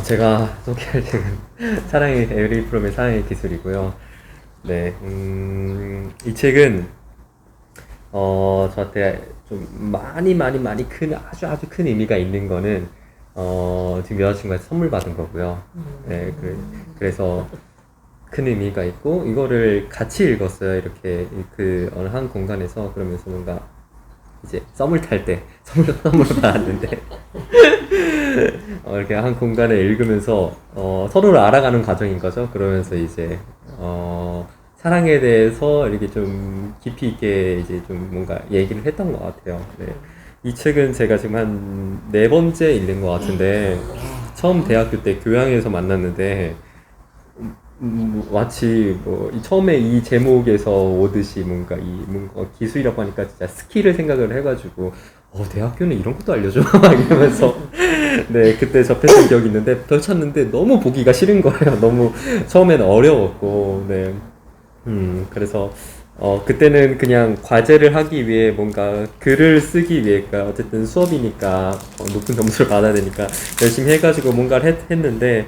제가 소개할 책은 사랑의 에리 프롬의 사랑의 기술이고요. 네, 이 책은 저한테 좀 많이 큰 아주 큰 의미가 있는 거는 지금 여자친구한테 선물 받은 거고요. 네, 그래서 큰 의미가 있고 이거를 같이 읽었어요. 이렇게 그 어느 한 공간에서 그러면서 뭔가 이제 썸을 탈 때 선물을 받았는데 이렇게 한 공간에 읽으면서 서로를 알아가는 과정인 거죠. 그러면서 이제 사랑에 대해서 이렇게 좀 깊이 있게 이제 좀 뭔가 얘기를 했던 것 같아요. 네. 이 책은 제가 지금 한 네 번째 읽는 것 같은데 처음 대학교 때 교양에서 만났는데 마치 처음에 이 제목에서 오듯이 뭔가 기술이라고 하니까 진짜 스킬을 생각을 해가지고 대학교는 이런 것도 알려줘 막 이러면서 네 그때 접했던 기억이 있는데 펼쳤는데 너무 보기가 싫은 거예요. 너무 처음에는 어려웠고 네 그래서 그때는 그냥 과제를 하기 위해 뭔가 글을 쓰기 위해 그러니까 어쨌든 수업이니까 높은 점수를 받아야 되니까 열심히 해가지고 뭔가를 했는데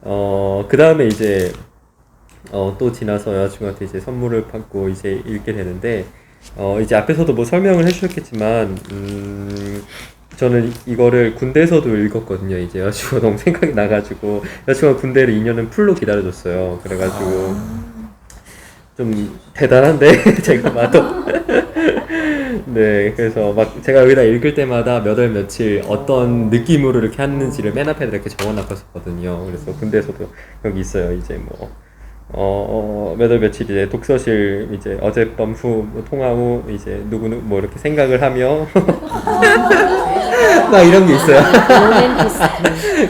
그 다음에 이제 또 지나서 여자친구한테 이제 선물을 받고 이제 읽게 되는데 이제 앞에서도 뭐 설명을 해주셨겠지만 저는 이거를 군대에서도 읽었거든요. 이제 여자친구가 너무 생각이 나가지고 여자친구가 군대를 2년은 풀로 기다려줬어요. 그래가지고 좀 대단한데 제가 봐도 네 그래서 막 제가 여기다 읽을 때마다 몇 월 며칠 어떤 느낌으로 이렇게 했는지를 맨 앞에 이렇게 적어놨었거든요. 그래서 군대에서도 여기 있어요. 이제 몇 월 며칠 이제 독서실 이제 어젯밤 후 통화 후 이제 누구는 뭐 이렇게 생각을 하며 막 이런 게 있어요.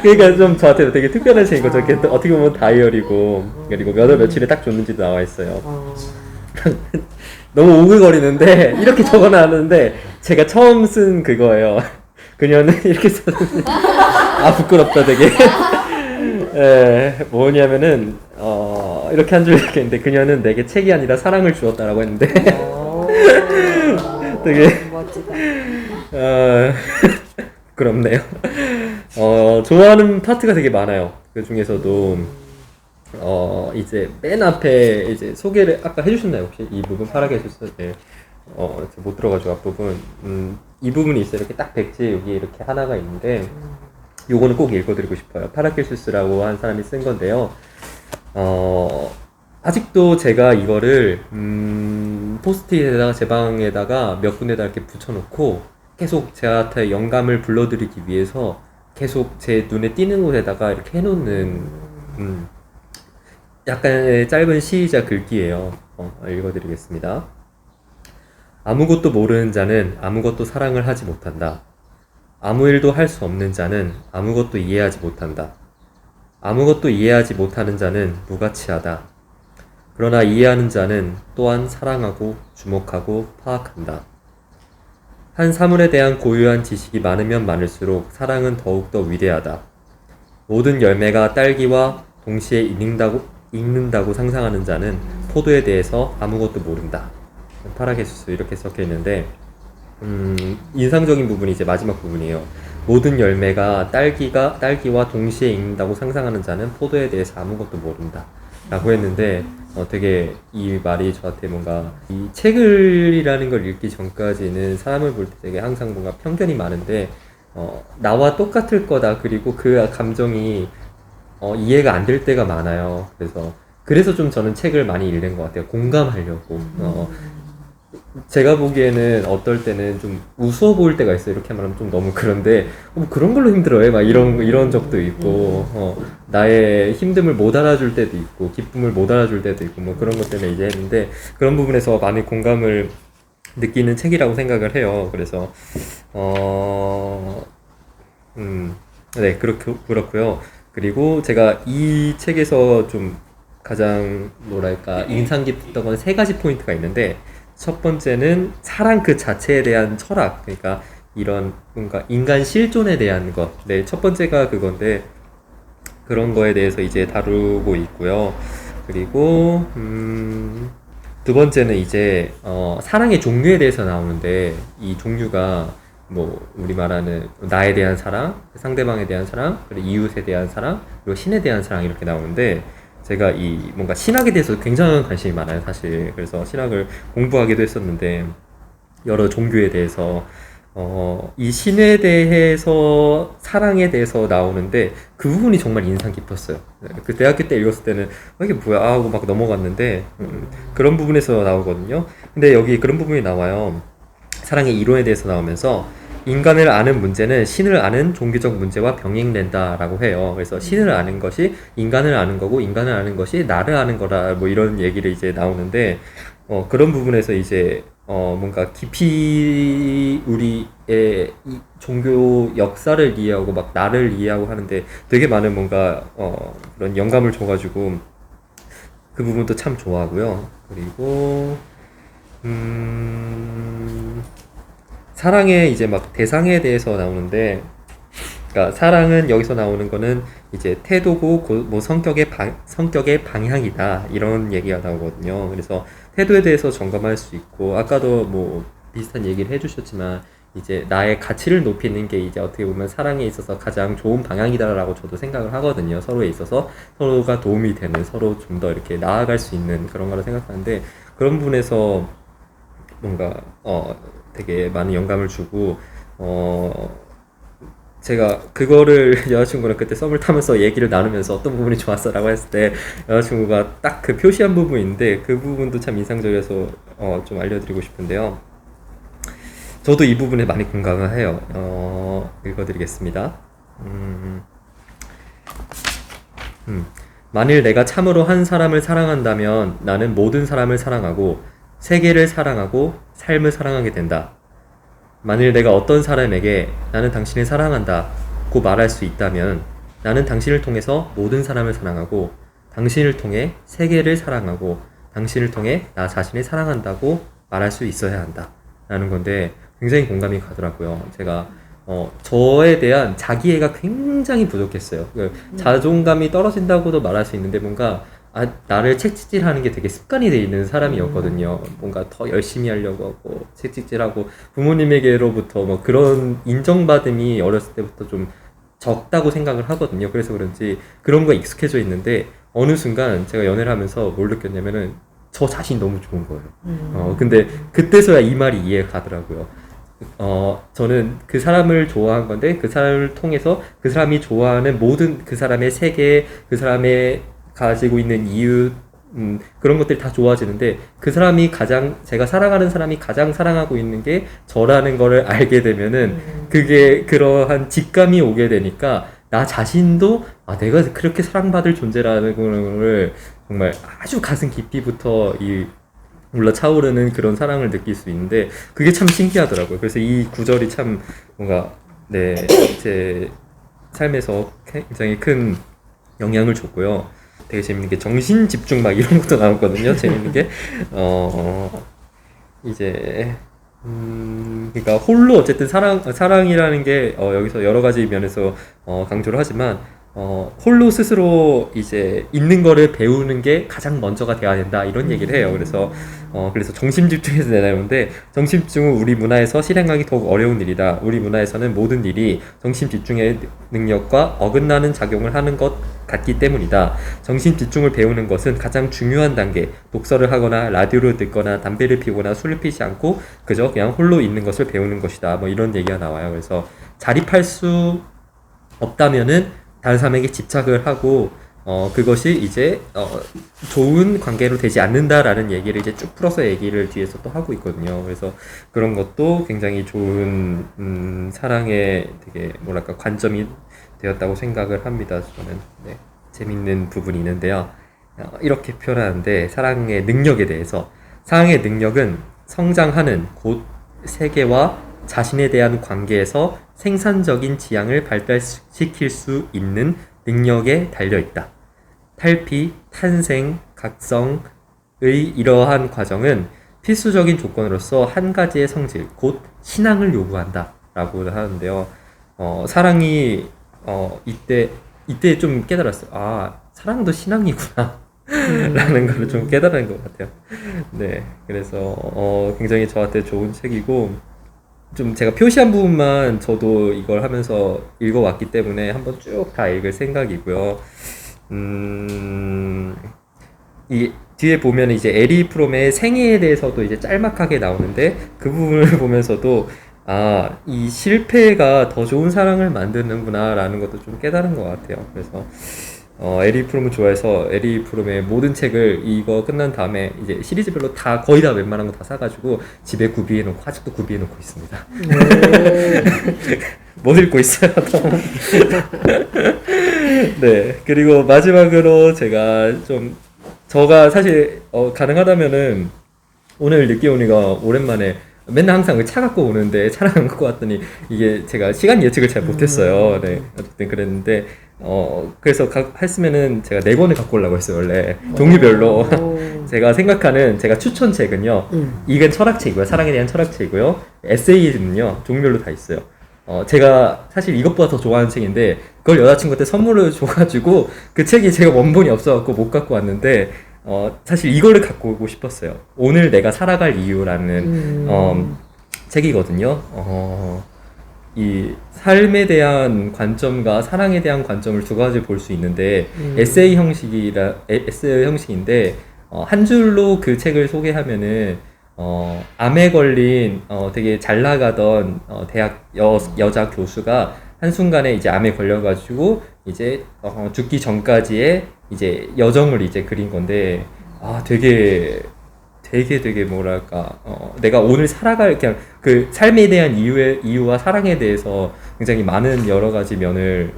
그러니까 좀 저한테 되게 특별한 책인 거죠. 어떻게 보면 다이어리고 그리고 몇 월 며칠에 딱 줬는지도 나와 있어요. 너무 오글거리는데 이렇게 적어놨는데 제가 처음 쓴 그거예요. 그녀는 이렇게 썼는데 부끄럽다 되게. 뭐냐면은 이렇게 한 줄 이렇게 했는데 그녀는 내게 책이 아니라 사랑을 주었다라고 했는데 되게 멋지다. 부끄럽네요. 좋아하는 파트가 되게 많아요. 그 중에서도 이제 맨 앞에 이제 소개를 아까 해주셨나요 혹시 이 부분 파라게수스? 네. 못 들어가지고 앞부분 이 부분이 있어요. 이렇게 딱 백지 여기 이렇게 하나가 있는데 요거는 꼭 읽어드리고 싶어요. 파라켈수스라고 한 사람이 쓴 건데요. 아직도 제가 이거를 포스트잇에다가 제 방에다가 몇 군데다 이렇게 붙여놓고 계속 제한테 영감을 불러들이기 위해서 계속 제 눈에 띄는 곳에다가 이렇게 해놓는 약간의 짧은 시이자 글귀예요. 읽어드리겠습니다. 아무것도 모르는 자는 아무것도 사랑을 하지 못한다. 아무 일도 할 수 없는 자는 아무것도 이해하지 못한다. 아무것도 이해하지 못하는 자는 무가치하다. 그러나 이해하는 자는 또한 사랑하고 주목하고 파악한다. 한 사물에 대한 고유한 지식이 많으면 많을수록 사랑은 더욱더 위대하다. 모든 열매가 딸기와 동시에 익는다고 상상하는 자는 포도에 대해서 아무것도 모른다. 파라게수스 이렇게 적혀 있는데 인상적인 부분이 이제 마지막 부분이에요. 모든 열매가 딸기와 동시에 익는다고 상상하는 자는 포도에 대해서 아무것도 모른다 라고 했는데 되게 이 말이 저한테 뭔가 이 책을이라는 걸 읽기 전까지는 사람을 볼 때 되게 항상 뭔가 편견이 많은데 나와 똑같을 거다 그리고 그 감정이 이해가 안 될 때가 많아요. 그래서 좀 저는 책을 많이 읽는 것 같아요. 공감하려고. 제가 보기에는 어떨 때는 좀 우스워 보일 때가 있어요. 이렇게 말하면 좀 너무 그런데 그런 걸로 힘들어해 막 이런 적도 있고 나의 힘듦을 못 알아줄 때도 있고 기쁨을 못 알아줄 때도 있고 뭐 그런 것 때문에 이제 했는데 그런 부분에서 많이 공감을 느끼는 책이라고 생각을 해요. 그래서 네 그렇고요. 그리고 제가 이 책에서 좀 가장 뭐랄까 인상 깊었던 건 세 가지 포인트가 있는데 첫 번째는 사랑 그 자체에 대한 철학, 그러니까 이런 뭔가 인간 실존에 대한 것. 네, 첫 번째가 그건데 그런 거에 대해서 이제 다루고 있고요. 그리고 두 번째는 이제 사랑의 종류에 대해서 나오는데 이 종류가 뭐 우리 말하는 나에 대한 사랑, 상대방에 대한 사랑, 그리고 이웃에 대한 사랑, 그리고 신에 대한 사랑 이렇게 나오는데 제가 이 뭔가 신학에 대해서 굉장한 관심이 많아요, 사실. 그래서 신학을 공부하기도 했었는데 여러 종교에 대해서 이 신에 대해서 사랑에 대해서 나오는데 그 부분이 정말 인상 깊었어요. 그 대학교 때 읽었을 때는 이게 뭐야 하고 막 넘어갔는데 그런 부분에서 나오거든요. 근데 여기 그런 부분이 나와요. 사랑의 이론에 대해서 나오면서 인간을 아는 문제는 신을 아는 종교적 문제와 병행된다라고 해요. 그래서 신을 아는 것이 인간을 아는 거고 인간을 아는 것이 나를 아는 거라 뭐 이런 얘기를 이제 나오는데 그런 부분에서 이제 뭔가 깊이 우리의 이 종교 역사를 이해하고 막 나를 이해하고 하는데 되게 많은 뭔가 그런 영감을 줘가지고 그 부분도 참 좋아하고요. 그리고 사랑의 이제 막 대상에 대해서 나오는데, 그러니까 사랑은 여기서 나오는 거는 이제 태도고 뭐 성격의 방향이다 이런 얘기가 나오거든요. 그래서 태도에 대해서 점검할 수 있고 아까도 뭐 비슷한 얘기를 해주셨지만 이제 나의 가치를 높이는 게 이제 어떻게 보면 사랑에 있어서 가장 좋은 방향이다라고 저도 생각을 하거든요. 서로에 있어서 서로가 도움이 되는 서로 좀 더 이렇게 나아갈 수 있는 그런 거라 생각하는데 그런 부분에서 뭔가 되게 많은 영감을 주고 제가 그거를 여자친구랑 그때 썸을 타면서 얘기를 나누면서 어떤 부분이 좋았어라고 했을 때 여자친구가 딱 그 표시한 부분인데 그 부분도 참 인상적이어서 좀 알려드리고 싶은데요. 저도 이 부분에 많이 공감을 해요. 읽어드리겠습니다. 만일 내가 참으로 한 사람을 사랑한다면 나는 모든 사람을 사랑하고 세계를 사랑하고 삶을 사랑하게 된다. 만일 내가 어떤 사람에게 나는 당신을 사랑한다고 말할 수 있다면 나는 당신을 통해서 모든 사람을 사랑하고 당신을 통해 세계를 사랑하고 당신을 통해 나 자신을 사랑한다고 말할 수 있어야 한다 라는 건데 굉장히 공감이 가더라고요. 제가 저에 대한 자기애가 굉장히 부족했어요. 자존감이 떨어진다고도 말할 수 있는데 뭔가 나를 책찍질하는 게 되게 습관이 돼 있는 사람이었거든요. 뭔가 더 열심히 하려고 하고 책찍질하고 부모님에게로부터 뭐 그런 인정받음이 어렸을 때부터 좀 적다고 생각을 하거든요. 그래서 그런지 그런 거에 익숙해져 있는데 어느 순간 제가 연애를 하면서 뭘 느꼈냐면은 저 자신이 너무 좋은 거예요. 근데 그때서야 이 말이 이해가 가더라고요. 저는 그 사람을 좋아한 건데 그 사람을 통해서 그 사람이 좋아하는 모든 그 사람의 세계, 그 사람의 가지고 있는 이유, 그런 것들이 다 좋아지는데 그 사람이 제가 사랑하는 사람이 가장 사랑하고 있는 게 저라는 거를 알게 되면은 그게 그러한 직감이 오게 되니까 나 자신도 내가 그렇게 사랑받을 존재라는 거를 정말 아주 가슴 깊이부터 올라 차오르는 그런 사랑을 느낄 수 있는데 그게 참 신기하더라고요. 그래서 이 구절이 참 뭔가 제 삶에서 굉장히 큰 영향을 줬고요. 되게 재밌는 게 정신 집중 막 이런 것도 나왔거든요. 재밌는 게 이제 그러니까 홀로 어쨌든 사랑이라는 게 여기서 여러 가지 면에서 강조를 하지만 홀로 스스로 이제 있는 거를 배우는 게 가장 먼저가 돼야 된다 이런 얘기를 해요. 그래서 정신 집중해서 내놓는데 정신 집중은 우리 문화에서 실행하기 더욱 어려운 일이다. 우리 문화에서는 모든 일이 정신 집중의 능력과 어긋나는 작용을 하는 것 같기 때문이다. 정신 집중을 배우는 것은 가장 중요한 단계. 독서를 하거나 라디오를 듣거나 담배를 피우거나 술을 피지 않고 그저 그냥 홀로 있는 것을 배우는 것이다. 뭐 이런 얘기가 나와요. 그래서 자립할 수 없다면은 다른 사람에게 집착을 하고 그것이 이제 좋은 관계로 되지 않는다라는 얘기를 이제 쭉 풀어서 얘기를 뒤에서 또 하고 있거든요. 그래서 그런 것도 굉장히 좋은 사랑의 되게 뭐랄까 관점이 되었다고 생각을 합니다. 저는 재밌는 부분이 있는데요. 이렇게 표현하는데 사랑의 능력에 대해서 사랑의 능력은 성장하는 곧 세계와 자신에 대한 관계에서 생산적인 지향을 발달시킬 수 있는 능력에 달려있다. 탈피, 탄생, 각성의 이러한 과정은 필수적인 조건으로서 한 가지의 성질, 곧 신앙을 요구한다 라고 하는데요. 사랑이 이때 좀 깨달았어요. 사랑도 신앙이구나 라는 걸 좀 깨달은 것 같아요. 네, 그래서 굉장히 저한테 좋은 책이고 좀 제가 표시한 부분만 저도 이걸 하면서 읽어왔기 때문에 한번 쭉 다 읽을 생각이고요. 이 뒤에 보면 이제 에리 프롬의 생애에 대해서도 이제 짤막하게 나오는데 그 부분을 보면서도 아, 이 실패가 더 좋은 사랑을 만드는구나라는 것도 좀 깨달은 것 같아요. 그래서 에리 프롬을 좋아해서 에리 프롬의 모든 책을 이거 끝난 다음에 이제 시리즈별로 다 거의 다 웬만한 거 다 사가지고 집에 구비해 놓고 아직도 구비해 놓고 있습니다. 못 읽고 있어요. 네, 그리고 마지막으로 제가 사실 가능하다면은 오늘 늦게 오니까 오랜만에 맨날 항상 차 갖고 오는데 차를 안 갖고 왔더니 이게 제가 시간 예측을 잘 못했어요. 네, 어쨌든 그랬는데 그래서 했으면은 제가 4권을 갖고 오려고 했어요. 원래 종류별로. 제가 생각하는 제가 추천책은요. 이건 철학책이고요. 사랑에 대한 철학책이고요. 에세이는요. 종류별로 다 있어요. 제가 사실 이것보다 더 좋아하는 책인데 그걸 여자친구한테 선물을 줘가지고 그 책이 제가 원본이 없어갖고 못 갖고 왔는데 사실 이거를 갖고 오고 싶었어요. 오늘 내가 살아갈 이유라는 책이거든요. 이 삶에 대한 관점과 사랑에 대한 관점을 두 가지 볼 수 있는데 에세이 형식인데 한 줄로 그 책을 소개하면은 암에 걸린 되게 잘 나가던 대학 여자 교수가 한순간에 이제 암에 걸려가지고 이제 죽기 전까지의 이제 여정을 이제 그린 건데 되게 뭐랄까 내가 오늘 살아갈 그냥 그 삶에 대한 이유와 사랑에 대해서 굉장히 많은 여러 가지 면을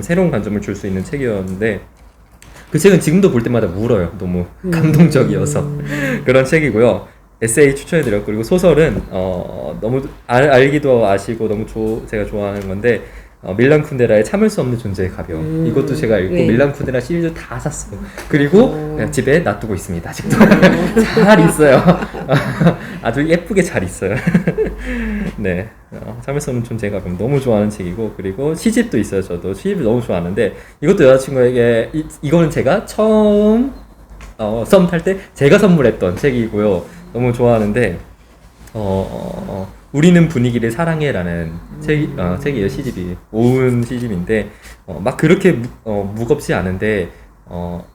새로운 관점을 줄 수 있는 책이었는데 그 책은 지금도 볼 때마다 울어요. 너무 감동적이어서 그런 책이고요. 에세이 추천해드렸고 그리고 소설은 너무 알기도 아시고 너무 제가 좋아하는 건데 밀란 쿤데라의 참을 수 없는 존재의 가벼움 이것도 제가 읽고 네. 밀란 쿤데라 시리즈 다 샀어요. 그리고 그냥 집에 놔두고 있습니다. 아직도 잘 있어요. 아주 예쁘게 잘 있어요. 네, 참을 수 없는 존재의 가벼움 너무 좋아하는 책이고 그리고 시집도 있어요. 저도 시집을 너무 좋아하는데 이것도 여자친구에게 이거는 제가 처음 썸 탈 때 제가 선물했던 책이고요. 너무 좋아하는데 우리는 분위기를 사랑해라는 책이에요. 시집이 오은 시집인데 막 그렇게 무겁지 않은데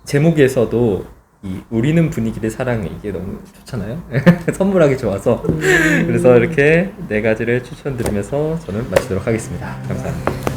제목에서도 이 우리는 분위기를 사랑해 이게 너무 좋잖아요. 선물하기 좋아서 그래서 이렇게 4가지를 추천드리면서 저는 마치도록 하겠습니다. 감사합니다.